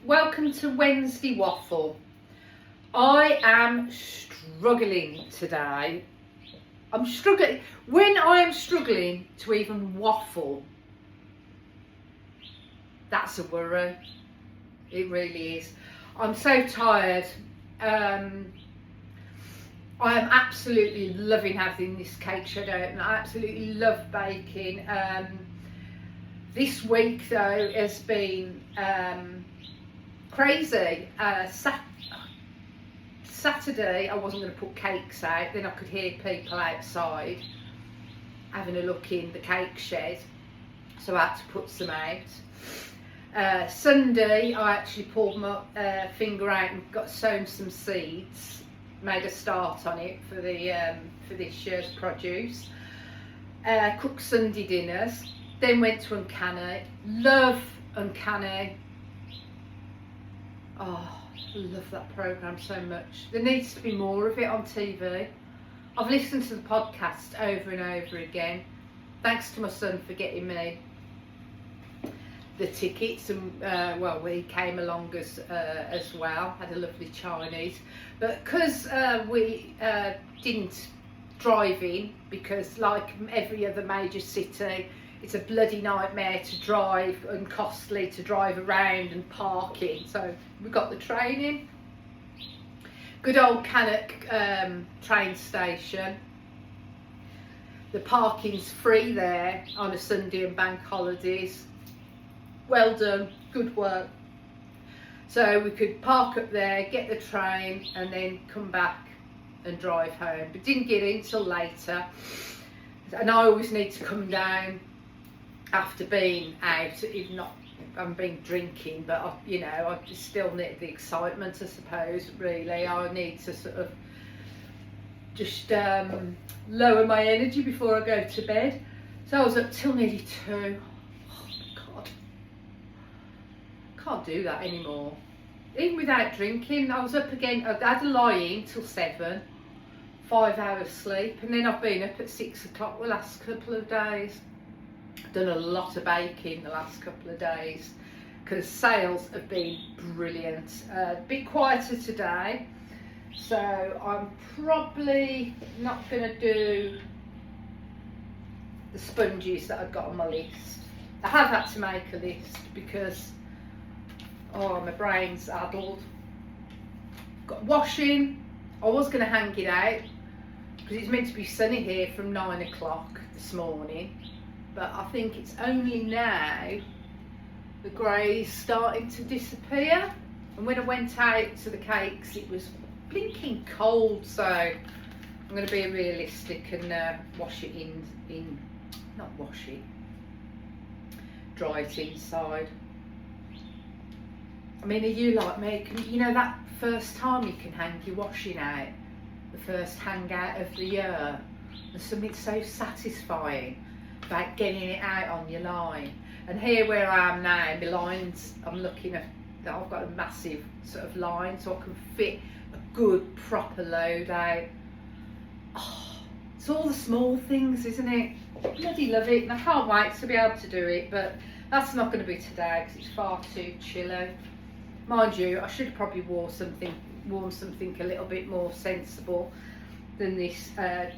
welcome to Wednesday Waffle. I am struggling today. I'm struggling. When I am struggling to even waffle, that's a worry. It really is. I'm so tired. I am absolutely loving having this cake shed open. I absolutely love baking. This week though has been crazy. Saturday I wasn't going to put cakes out, then I could hear people outside having a look in the cake shed, so I had to put some out. Sunday I actually pulled my finger out and got sown some seeds, made a start on it for the for this year's produce. Cooked Sunday dinners, then went to Uncanny. Love Uncanny. Oh, I love that programme so much. There needs to be more of it on TV. I've listened to the podcast over and over again. Thanks to my son for getting me the tickets, and well, he came along as well. Had a lovely Chinese, but because we didn't drive in, because like every other major city, it's a bloody nightmare to drive and costly to drive around and parking. So we got the train in. Good old Cannock train station. The parking's free there on a Sunday and bank holidays. Well done, good work. So we could park up there, get the train, and then come back and drive home. But didn't get in till later. And I always need to come down after being out, if not, I've been drinking, but I just still need the excitement, I suppose. Really, I need to sort of just lower my energy before I go to bed. So I was up till nearly 2. Oh my God, can't do that anymore. Even without drinking, I was up again. I had a lie-in till 7, 5 hours sleep, and then I've been up at 6 o'clock the last couple of days. Done a lot of baking the last couple of days because sales have been brilliant. A bit quieter today, so I'm probably not going to do the sponges that I've got on my list. I have had to make a list because my brain's addled. Got washing. I was going to hang it out because it's meant to be sunny here from 9 o'clock this morning. But I think it's only now the grey's starting to disappear. And when I went out to the cakes, it was blinking cold. So I'm going to be realistic and wash it not wash it, dry it inside. I mean, are you like me? You know that first time you can hang your washing out, the first hang out of the year, there's something so satisfying about getting it out on your line. And here where I am now, my lines, I'm looking at that I've got a massive sort of line, so I can fit a good proper load out. Oh, it's all the small things, isn't it? I bloody love it, and I can't wait to be able to do it, but that's not going to be today because it's far too chilly. Mind you, I should have probably worn something a little bit more sensible than this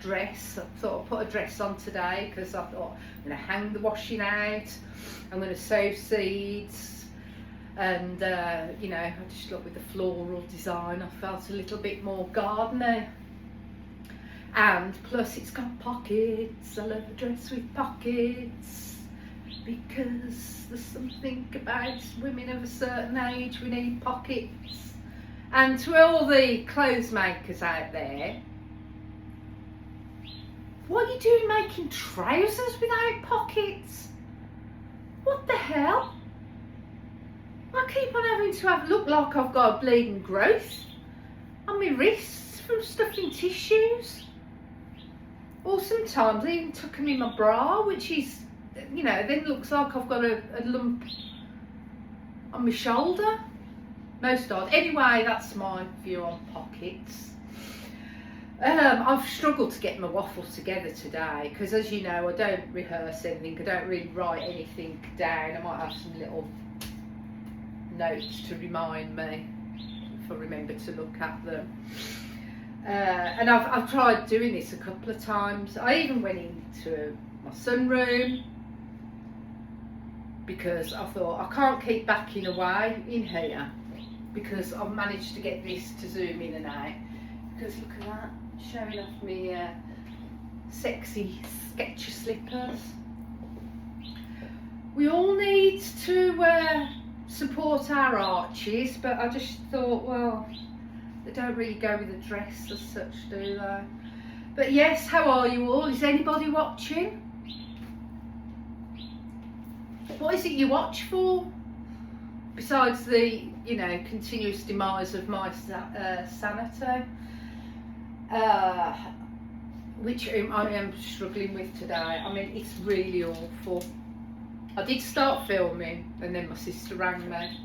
dress. I thought I'd put a dress on today because I thought I'm going to hang the washing out, I'm going to sow seeds, and I just looked with the floral design, I felt a little bit more gardener. And plus it's got pockets. I love a dress with pockets because there's something about women of a certain age, we need pockets. And to all the clothes makers out there, what are you doing making trousers without pockets? What the hell? I keep on having to look like I've got a bleeding growth on my wrists from stuffing tissues. Or sometimes I even tuck them in my bra, which is, then looks like I've got a lump on my shoulder. Most odd. Anyway, that's my view on pockets. I've struggled to get my waffles together today because, as you know, I don't rehearse anything. I don't really write anything down. I might have some little notes to remind me if I remember to look at them. And I've tried doing this a couple of times. I even went into my sunroom because I thought I can't keep backing away in here, because I've managed to get this to zoom in and out. Because look at that, showing off me sexy Sketcher slippers. We all need to support our arches, but I just thought, well, they don't really go with a dress as such, do they? But yes, how are you all? Is anybody watching? What is it you watch for? Besides the, you know, continuous demise of my sanity, which I am struggling with today. I mean, it's really awful. I did start filming and then my sister rang me.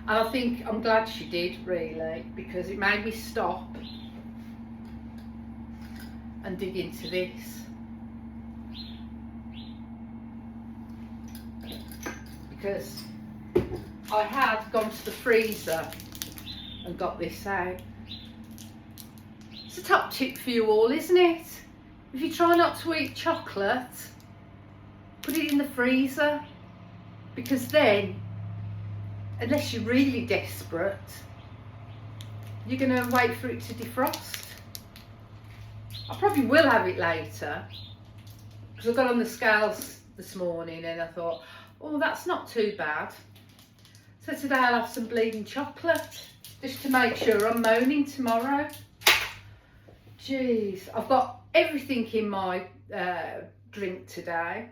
And I think I'm glad she did, really, because it made me stop and dig into this. Because I had gone to the freezer and got this out. It's a top tip for you all, isn't it? If you try not to eat chocolate, put it in the freezer, because then, unless you're really desperate, you're going to wait for it to defrost. I probably will have it later, because I got on the scales this morning and I thought, oh, that's not too bad. So today I'll have some bleeding chocolate, just to make sure I'm moaning tomorrow. Jeez, I've got everything in my drink today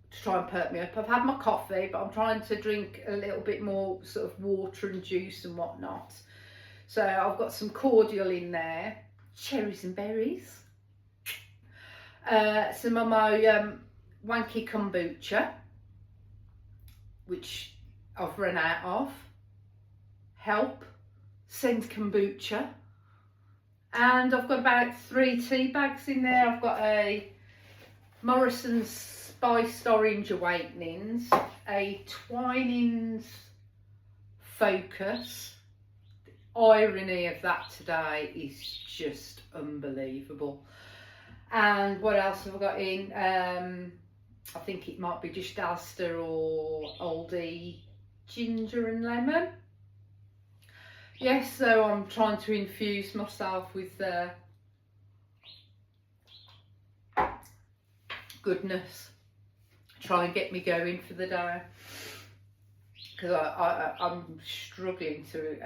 to try and perk me up. I've had my coffee, but I'm trying to drink a little bit more sort of water and juice and whatnot. So I've got some cordial in there, cherries and berries, some of my wanky kombucha, which I've run out of. Help, send kombucha. And I've got about 3 tea bags in there. I've got a Morrison's Spiced Orange Awakenings, a Twinings Focus. The irony of that today is just unbelievable. And what else have I got in? I think it might be just Asda or Aldi ginger and lemon. Yes, so I'm trying to infuse myself with goodness. Try and get me going for the day. Because I'm struggling to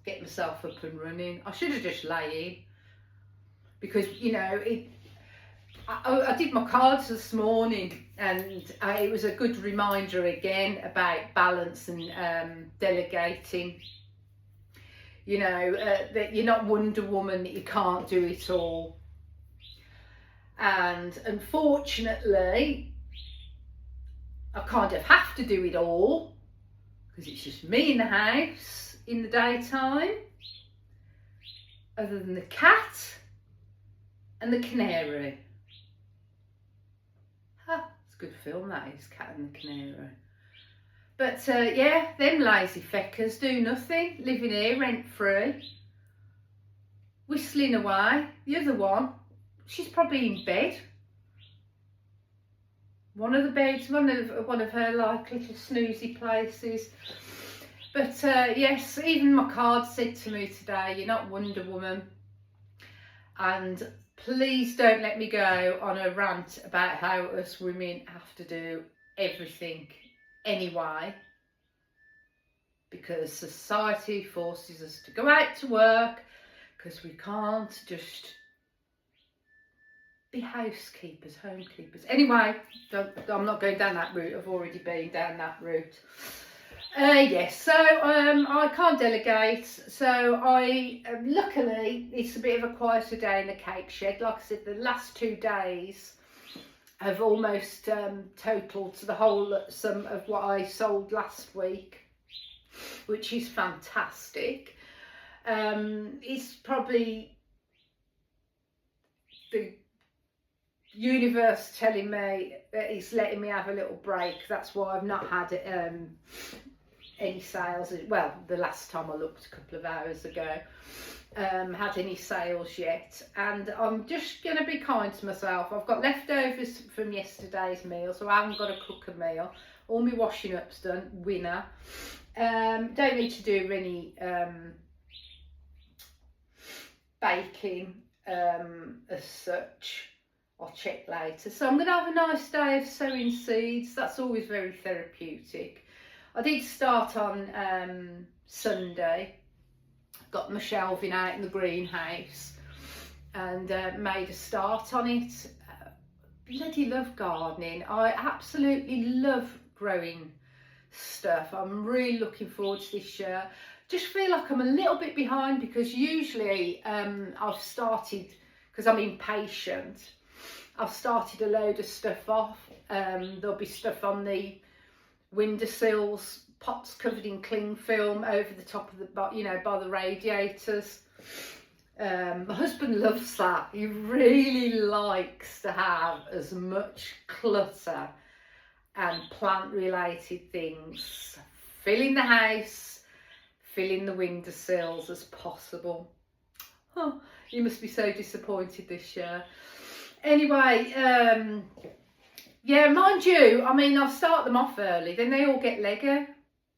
get myself up and running. I should have just lay in. Because, you know, I did my cards this morning, and it was a good reminder again about balance and delegating. You know, that you're not Wonder Woman, that you can't do it all. And unfortunately, I kind of have to do it all, because it's just me in the house in the daytime, other than the cat and the canary. It's a good film, that is, Cat and the Canary. But yeah, them lazy feckers do nothing, living here rent free, whistling away. The other one, she's probably in bed. One of the beds, one of her like little snoozy places. But yes, even my card said to me today, you're not Wonder Woman. And please don't let me go on a rant about how us women have to do everything anyway, because society forces us to go out to work, because we can't just be housekeepers, homekeepers. Anyway, I'm not going down that route. I've already been down that route. Yes, so I can't delegate, so I luckily it's a bit of a quieter day in the cake shed. Like I said, the last 2 days have almost totaled to the whole sum of what I sold last week, which is fantastic. It's probably the universe telling me it's letting me have a little break. That's why I've not had any sales. Well, the last time I looked a couple of hours ago, had any sales yet, and I'm just going to be kind to myself. I've got leftovers from yesterday's meal, so I haven't got to cook a meal. All my washing up's done, winner. Don't need to do any baking as such. I'll check later. So I'm going to have a nice day of sowing seeds. That's always very therapeutic. I did start on Sunday. Got my shelving out in the greenhouse and made a start on it. Bloody love gardening. I absolutely love growing stuff. I'm really looking forward to this year. Just feel like I'm a little bit behind because usually I've started, because I'm impatient, I've started a load of stuff off. There'll be stuff on the windowsills, pots covered in cling film over the top of the, by the radiators. My husband loves that. He really likes to have as much clutter and plant related things filling the house, filling the windowsills as possible. Oh, you must be so disappointed this year. Anyway, yeah, mind you, I mean, I'll start them off early, then they all get Lego.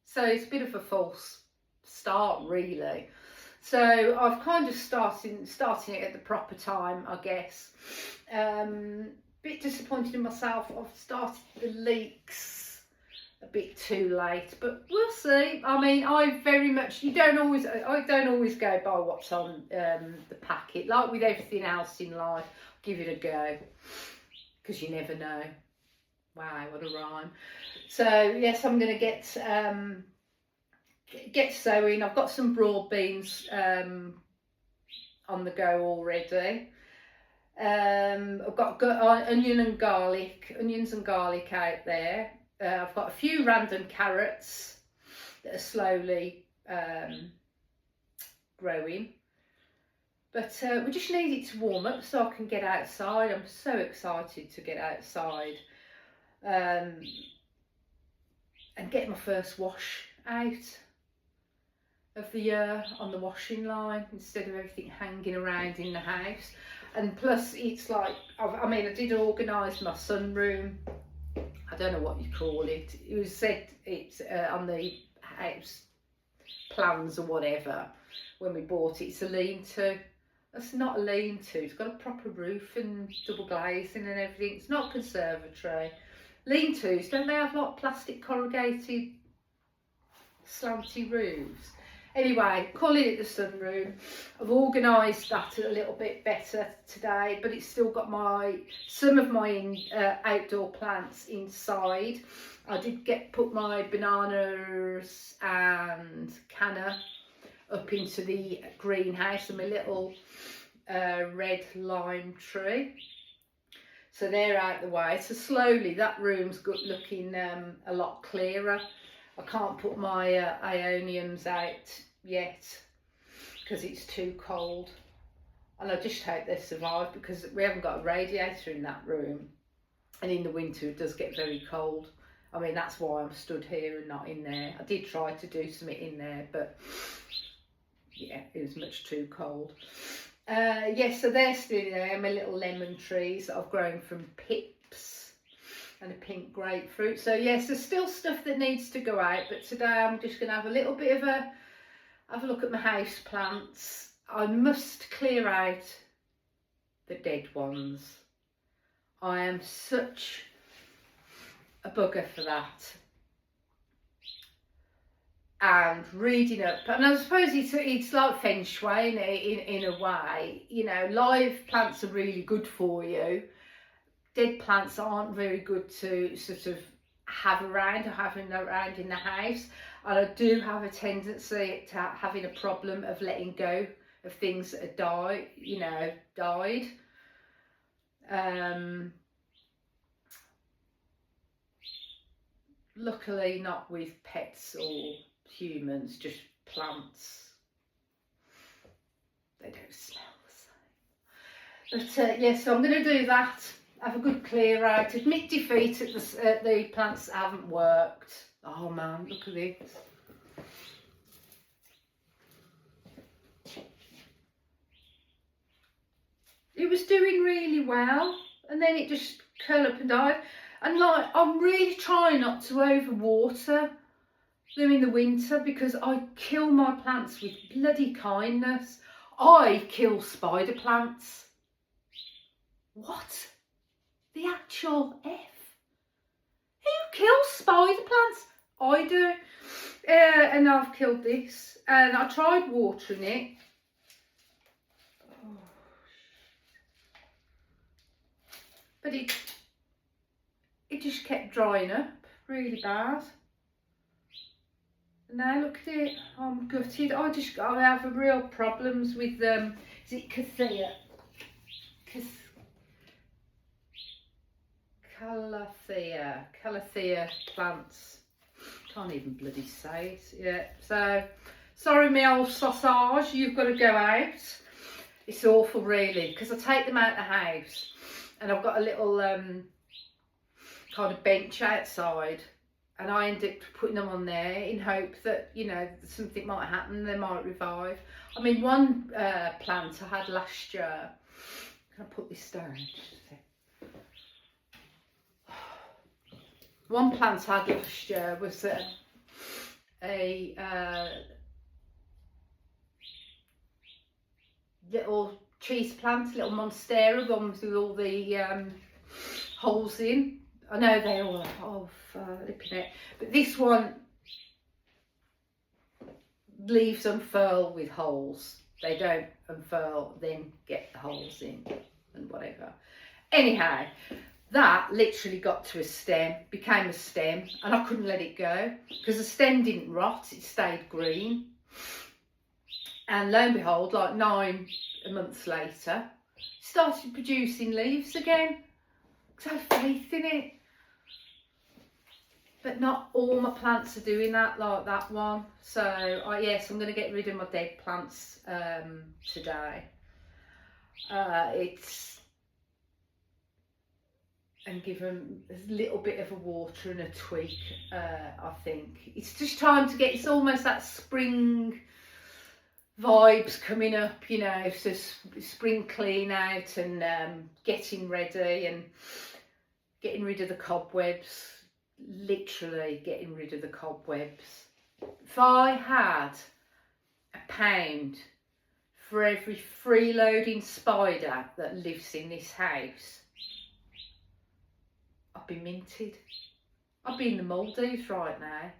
So it's a bit of a false start, really. So I've kind of starting it at the proper time, I guess. Bit disappointed in myself. I've started the leeks a bit too late, but we'll see. I mean, I don't always go by what's on the packet. Like with everything else in life, give it a go, because you never know. Wow, what a rhyme. So yes, I'm going to get sowing. I've got some broad beans on the go already. I've got onions and garlic out there. I've got a few random carrots that are slowly growing. But we just need it to warm up so I can get outside. I'm so excited to get outside and get my first wash out of the year on the washing line instead of everything hanging around in the house. And plus it's like, I did organise my sunroom. I don't know what you call it. It was said it's on the house plans or whatever when we bought it. It's a lean-to. It's not a lean-to. It's got a proper roof and double glazing and everything. It's not a conservatory. Lean-tos, don't they have like plastic corrugated slanty roofs? Anyway, calling it the sunroom. I've organised that a little bit better today, but it's still got some of my outdoor plants inside. I did put my bananas and canna up into the greenhouse and my little red lime tree. So they're out the way. So slowly that room's looking a lot clearer. I can't put my Ioniums out yet because it's too cold, and I just hope they survive because we haven't got a radiator in that room, and in the winter it does get very cold. I mean, that's why I'm stood here and not in there. I did try to do something in there, but yeah, it was much too cold. Yes, so they're still there, my little lemon trees that I've grown from pips and a pink grapefruit. So yes, there's still stuff that needs to go out, but today I'm just going to have a little bit of have a look at my house plants. I must clear out the dead ones. I am such a bugger for that. And reading up, and I suppose it's like feng shui in a way. You know, live plants are really good for you. Dead plants aren't very good to sort of have around or having around in the house. And I do have a tendency to having a problem of letting go of things that have died. Luckily not with pets or humans, just plants. They don't smell the same. But yes, so I'm going to do that. have a good clear out, admit defeat at the plants that haven't worked. Oh man, look at this. It was doing really well, and then it just curled up and died. And like, I'm really trying not to overwater them in the winter because I kill my plants with bloody kindness. I kill spider plants. What? The actual F? Who kills spider plants? I do. And I've killed this. And I tried watering it. But it just kept drying up really bad. And now look at it, I'm gutted. I have real problems with is it Calathea plants. Can't even bloody say it. Yeah. So sorry, my old sausage, you've got to go out. It's awful, really, because I take them out the house. And I've got a little kind of bench outside, and I end up putting them on there in hope that, you know, something might happen, they might revive. I mean, one plant I had last year, can I put this down? One plant I had last year was a little cheese plant, little monstera, one with all the holes in. I know they all flipping it, but this one, leaves unfurl with holes. They don't unfurl, then get the holes in and whatever. Anyhow, that literally got to a stem, became a stem, and I couldn't let it go because the stem didn't rot, it stayed green. And lo and behold, like 9 months later, started producing leaves again. So I have faith in it. But not all my plants are doing that, like that one. So yes, I'm going to get rid of my dead plants today. And give them a little bit of a water and a tweak. I think it's just time to get. It's almost that spring vibes coming up, you know, so spring clean out and getting ready and getting rid of the cobwebs, literally getting rid of the cobwebs. If I had £1 for every freeloading spider that lives in this house, I'd be minted. I'd be in the Maldives right now.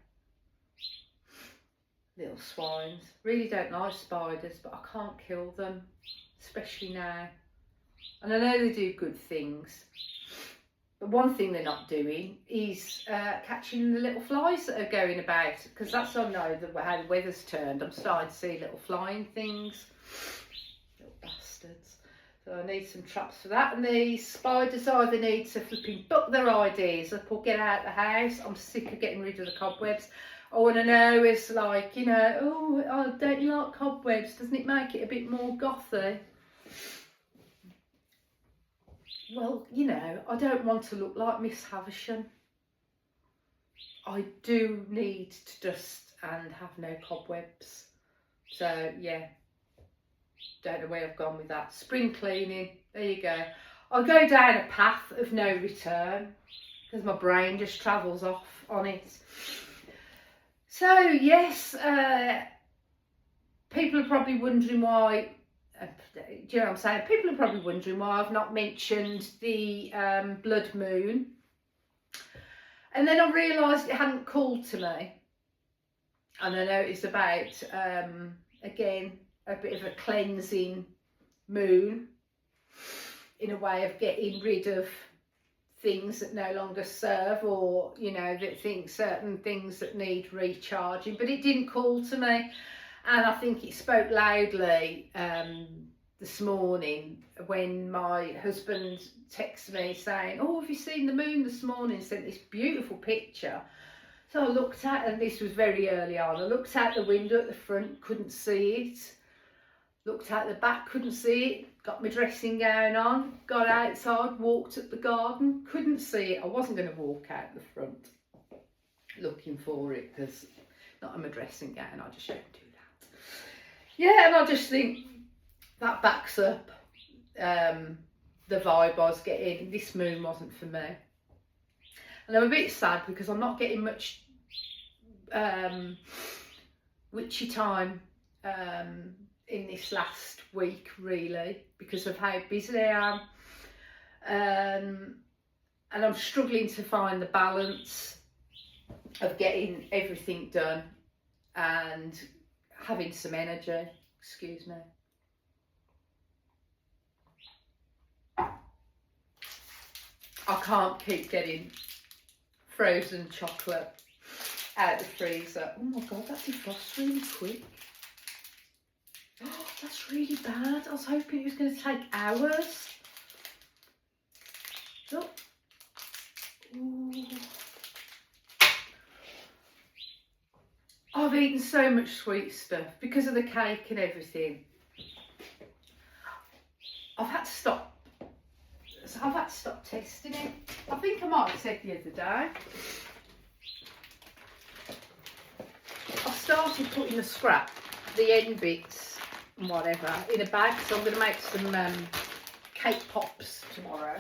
Little swines. Really don't like spiders, but I can't kill them, especially now. And I know they do good things, but one thing they're not doing is catching the little flies that are going about, because that's how I know how the weather's turned. I'm starting to see little flying things. Little bastards. So I need some traps for that. And these spiders either need to flipping book their ideas up or get out of the house. I'm sick of getting rid of the cobwebs. I want to know, it's like, you know, oh, don't you like cobwebs? Doesn't it make it a bit more gothy? Well, you know, I don't want to look like Miss Havisham. I do need to dust and have no cobwebs. So, yeah, don't know where I've gone with that. Spring cleaning, there you go. I'll go down a path of no return because my brain just travels off on it. So, yes, people are probably wondering why, do you know what I'm saying? People are probably wondering why I've not mentioned the blood moon. And then I realised it hadn't called to me. And I know it's about, again, a bit of a cleansing moon in a way of getting rid of things that no longer serve, or, you know, that certain things that need recharging. But it didn't call to me, and I think it spoke loudly this morning when my husband texted me saying, oh, have you seen the moon this morning? Sent this beautiful picture. So I looked at, and this was very early on, I looked out the window at the front, couldn't see it. Looked out the back, couldn't see it. got my dressing gown on, got outside, walked up the garden, couldn't see it. I wasn't going to walk out the front looking for it because not in my dressing gown, I just don't do that. Yeah, and I just think that backs up the vibe I was getting. This moon wasn't for me. And I'm a bit sad because I'm not getting much witchy time in this last week, really, because of how busy I am. And I'm struggling to find the balance of getting everything done and having some energy. Excuse me. I can't keep getting frozen chocolate out the freezer. Oh my god, that defrosts really quick. Oh, that's really bad. I was hoping it was going to take hours. Oh. Ooh. I've eaten so much sweet stuff because of the cake and everything. I've had to stop testing it. I think I might have said the other day. I started putting the scrap, the end bits and whatever in a bag, so I'm going to make some cake pops tomorrow.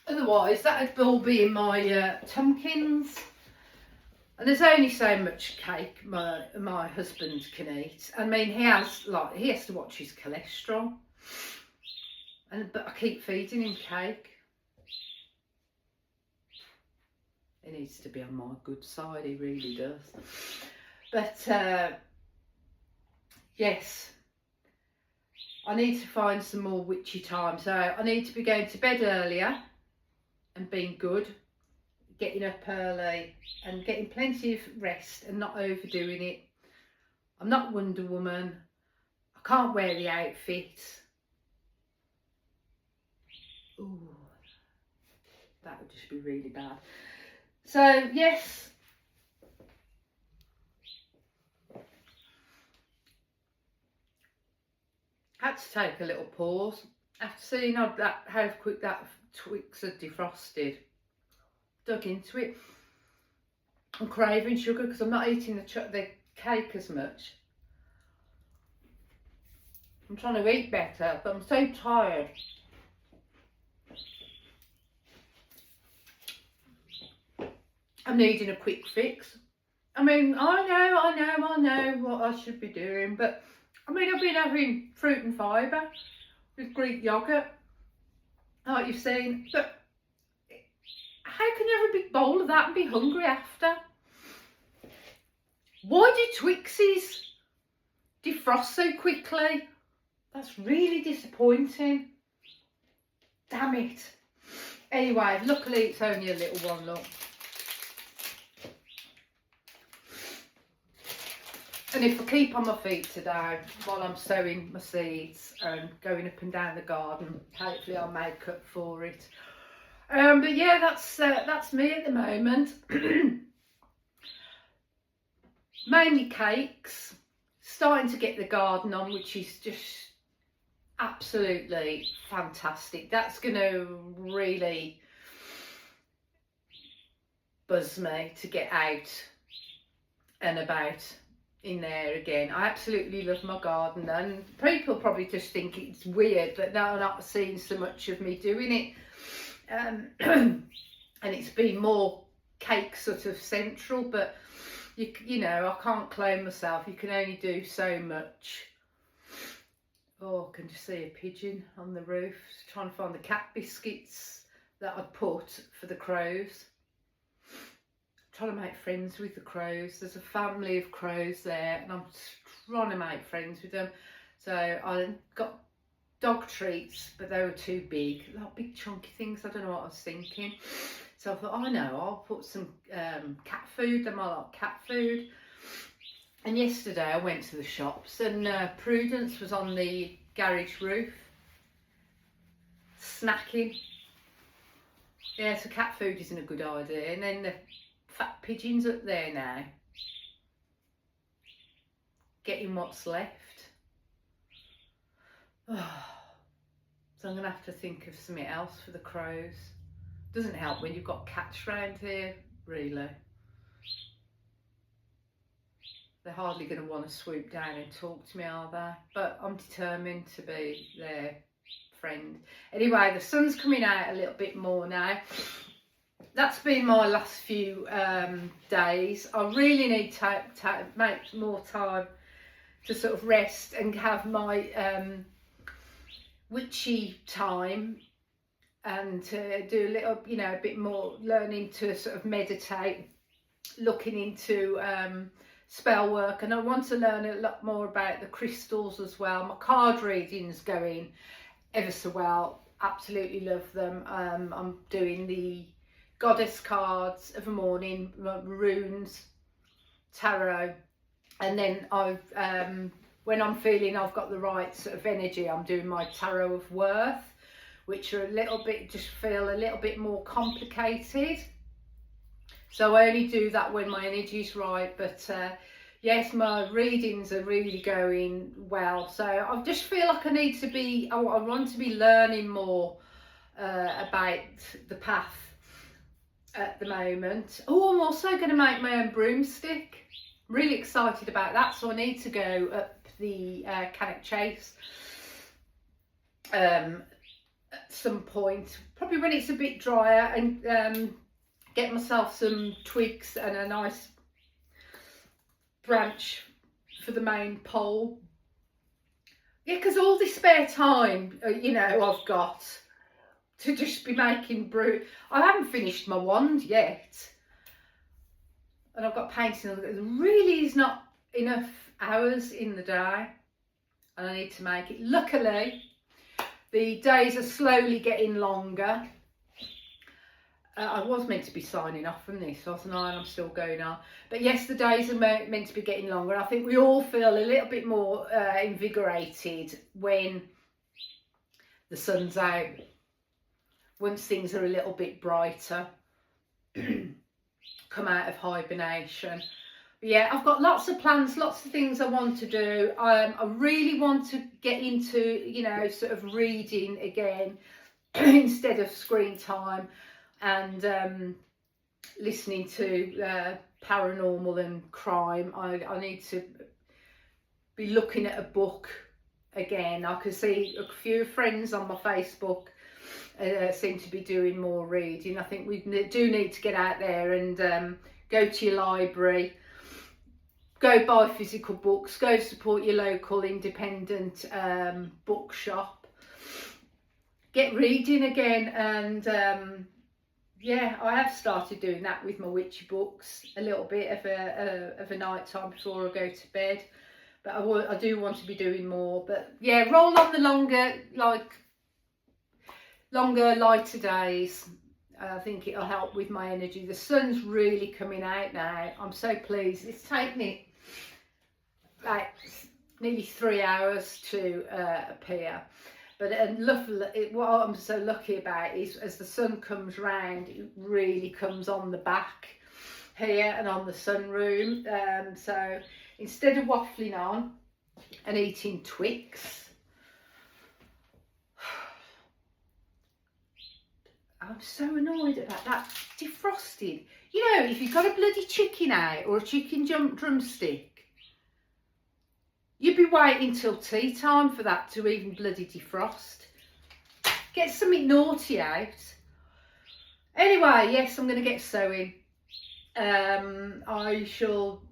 Otherwise that would all be in my Tumpkins. And there's only so much cake my husband can eat. I mean, he has to watch his cholesterol. But I keep feeding him cake. He needs to be on my good side, he really does. But yes, I need to find some more witchy time. So I need to be going to bed earlier and being good, getting up early and getting plenty of rest and not overdoing it. I'm not Wonder Woman. I can't wear the outfit. Ooh, that would just be really bad. So yes, had to take a little pause after seeing how quick that Twix had defrosted. Dug into it. I'm craving sugar because I'm not eating the cake as much. I'm trying to eat better, but I'm so tired. I'm needing a quick fix. I mean, I know what I should be doing, but I mean, I've been having fruit and fibre with Greek yoghurt, like you've seen, but how can you have a big bowl of that and be hungry after? Why do Twixes defrost so quickly? That's really disappointing. Damn it. Anyway, luckily it's only a little one, look. And if I keep on my feet today while I'm sowing my seeds and going up and down the garden, hopefully I'll make up for it. But yeah, that's me at the moment. Mainly cakes. Starting to get the garden on, which is just absolutely fantastic. That's going to really buzz me to get out and about in there again. I absolutely love my garden, and people probably just think it's weird that they're not seeing so much of me doing it. And it's been more cake sort of central, but you know, I can't claim myself. You can only do so much. Oh, can you see a pigeon on the roof? Trying to find the cat biscuits that I'd put for the crows. Trying to make friends with the crows. There's a family of crows there and I'm trying to make friends with them. So I got dog treats, but they were too big, like big chunky things. I don't know what I was thinking. So I thought, oh no, I'll put some cat food. Them I like cat food. And yesterday I went to the shops and Prudence was on the garage roof snacking. Yeah, so cat food isn't a good idea. And then the fat pigeons up there now, getting what's left. So I'm going to have to think of something else for the crows. Doesn't help when you've got cats round here, really. They're hardly going to want to swoop down and talk to me, are they? But I'm determined to be their friend. Anyway, the sun's coming out a little bit more now. That's been my last few days. I really need to make more time to sort of rest and have my witchy time, and to do a little, you know, a bit more learning to sort of meditate, looking into spell work, and I want to learn a lot more about the crystals as well. My card reading's going ever so well, absolutely love them. I'm doing the goddess cards of a morning, runes, tarot, and then I've when I'm feeling I've got the right sort of energy, I'm doing my tarot of worth, which are a little bit, just feel a little bit more complicated. So I only do that when my energy's right. But yes, my readings are really going well. So I just feel like I need to be, I want to be learning more about the path at the moment. Oh, I'm also going to make my own broomstick. Really excited about that. So I need to go up the Cannock Chase at some point, probably when it's a bit drier, and get myself some twigs and a nice branch for the main pole. Yeah, because all this spare time, you know, I've got to just be making brew. I haven't finished my wand yet, and I've got painting. There really is not enough hours in the day, and I need to make it. Luckily, the days are slowly getting longer. I was meant to be signing off from this, wasn't I? And I'm still going on. But yes, the days are meant to be getting longer. I think we all feel a little bit more invigorated when the sun's out, once things are a little bit brighter, come out of hibernation. But yeah, I've got lots of plans, lots of things I want to do. I really want to get into, you know, sort of reading again instead of screen time, and listening to paranormal and crime. I need to be looking at a book again. I can see a few friends on my Facebook seem to be doing more reading. I think we do need to get out there and go to your library, go buy physical books, go support your local independent bookshop, get reading again. And yeah, I have started doing that with my witchy books, a little bit of a night time before I go to bed. But I do want to be doing more. But yeah, roll on the longer, lighter days. I think it'll help with my energy. The sun's really coming out now. I'm so pleased. It's taken me like nearly 3 hours to appear. But what I'm so lucky about is, as the sun comes round, it really comes on the back here and on the sunroom. So instead of waffling on and eating Twix, I'm so annoyed about that defrosted. You know, if you've got a bloody chicken out or a chicken drumstick, you'd be waiting till tea time for that to even bloody defrost. Get something naughty out. Anyway, yes, I'm going to get sewing. I shall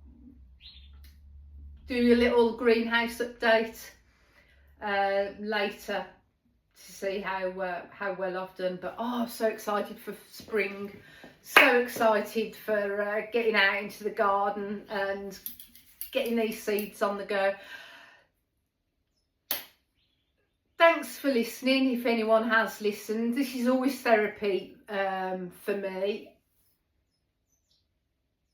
do a little greenhouse update later to see how well I've done. But oh, I'm so excited for spring. So excited for getting out into the garden and getting these seeds on the go. Thanks for listening, if anyone has listened. This is always therapy for me.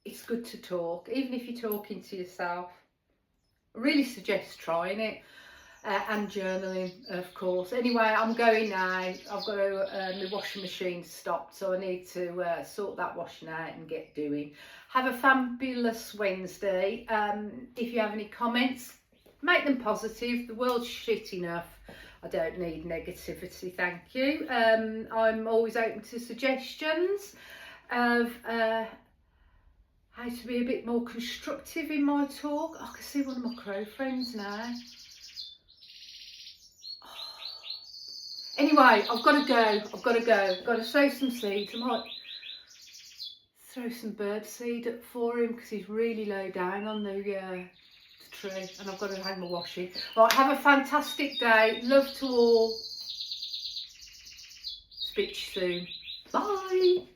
It's good to talk, even if you're talking to yourself. I really suggest trying it, and journaling, of course. Anyway, I'm going now. I've got my washing machine stopped, so I need to sort that washing out and get doing. Have a fabulous Wednesday. If you have any comments, make them positive. The world's shit enough. I don't need negativity, thank you. I'm always open to suggestions of how to be a bit more constructive in my talk. I can see one of my crow friends now. Anyway, I've got to go. I've got to sow some seeds. I might throw some bird seed up for him because he's really low down on the tree, and I've got to hang my washing. Right, have a fantastic day. Love to all. Speak to you soon. Bye.